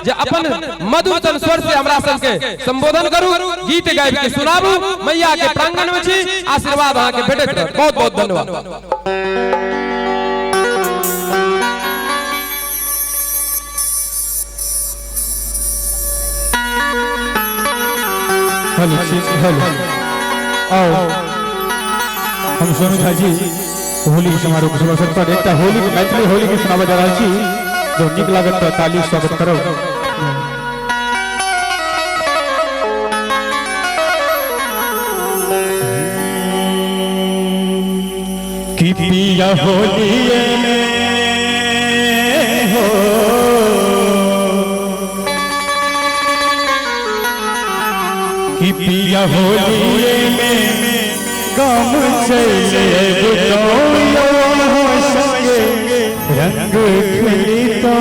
जे अपन मधुर स्वर से हमरा सबके संबोधन करू, गीत गाबि के सुनाबू। मैया के प्रांगण में छी, आशीर्वाद अहाँ के भेटत रहत। बहुत बहुत धन्यवाद। हेलो आओ हम सोनू झा जी होली समारोह के शुभ अवसर पर एक होली मैथिली होली के सुनावा जा रहा छी, जो निक लागत तो ताली स्वागत करो। कि पिया होली में हो कि पिया होली में काम चले संगे रंग खेली तो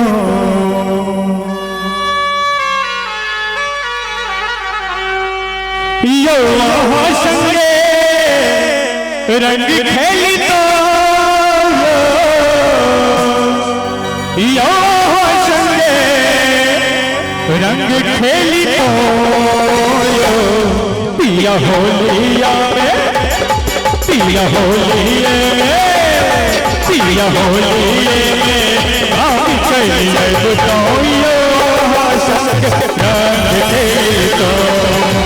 यो संगे रंग खेली तो यो संगे रंग खेली तो पिया होलिया में पिया होलिया में पिया होलिया में भाग चलिए बुझाइयो संग रंग खेली तो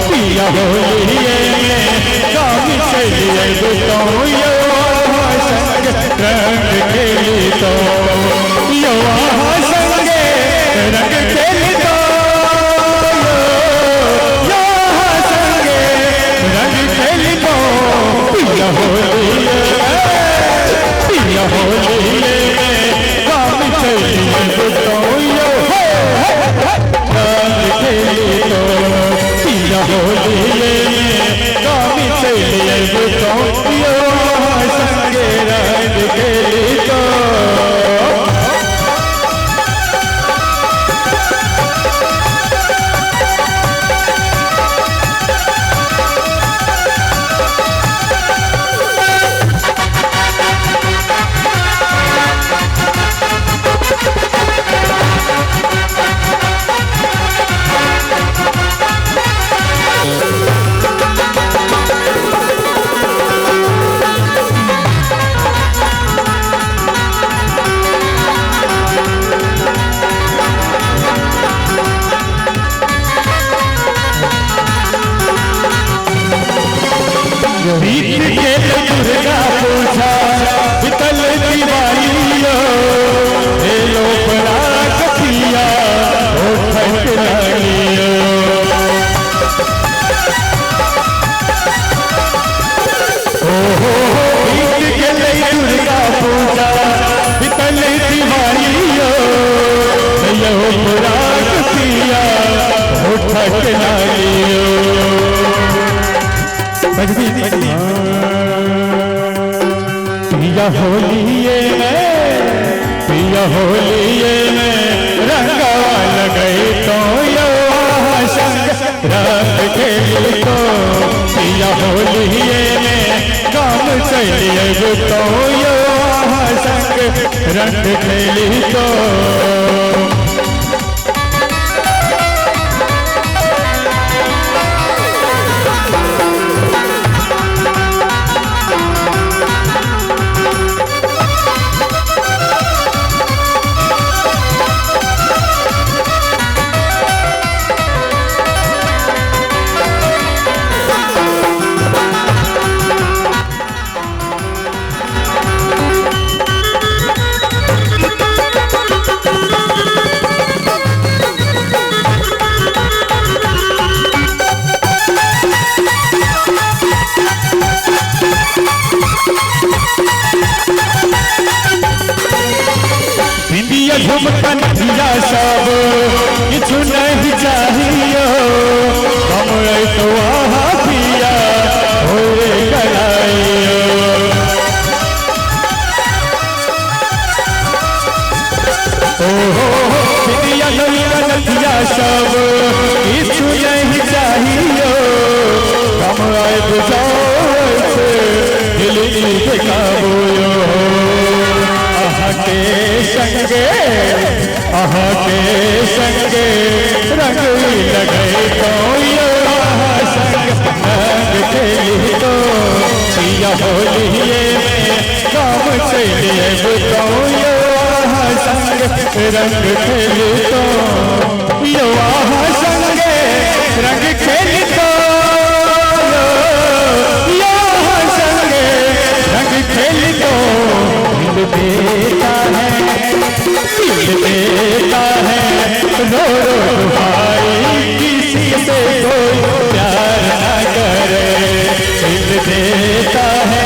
पिया होलिया में भाग चलिए बुझाइयो संग रंग खेली तो यो संग रंग खेली तो पिया होलिया पिया होलिया काम चलिए बुझाइयो रंग खेली तो पिया होलिया काम चलिए बुझाइयो संगे रंग खेली तो दुर्गा पूजा बितल दिवालियो हेलो पराग पिया ओ ठक लालियो ओहो बीत गेलै दुर्गा पूजा बितल दिवालियो हेलो पराग पिया ओ ठक लालियो पिया होलिए में रंगवा लगई तो यो संग रंग खेली तो पिया होलिए में काम चलिए तो यो संग रंग खेली तो झुमकन पिया सब किछु नहीं चाहिए हम तो वहाँ पिया होए गलाइयो ओहो पिया झुमकन पिया सब किछु नहीं चाहिए हम बुझाओ दिल्ली के काबूयो के संगे रंग लगे तो संग रंग खेली तो पिया होलिए में काम चलिए तो संग रंग खेली तो संगे रंग खेली तो संगे रंग खेली तो देता है रो रो भाई किसी से कोई प्यार न करे दिल देता है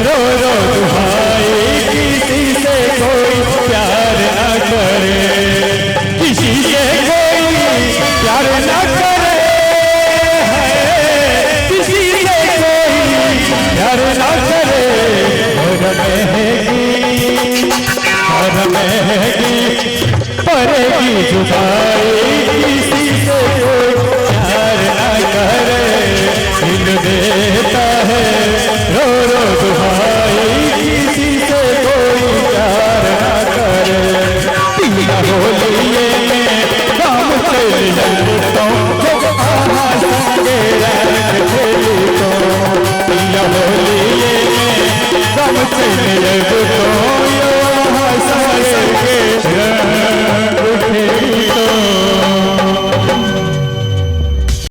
रो रो भाई किसी से कोई प्यार न करे किसी से कोई प्यार न करे किसी से कोई प्यार न करे पड़ेगी जुदाई किसी से कोई प्यार न करे दिल देता है रो रो दुहाई किसी से कोई प्यार न करे पिया होलिए में काम चली तो संगे रंग खेली तो पिया होलिए में काम चली तो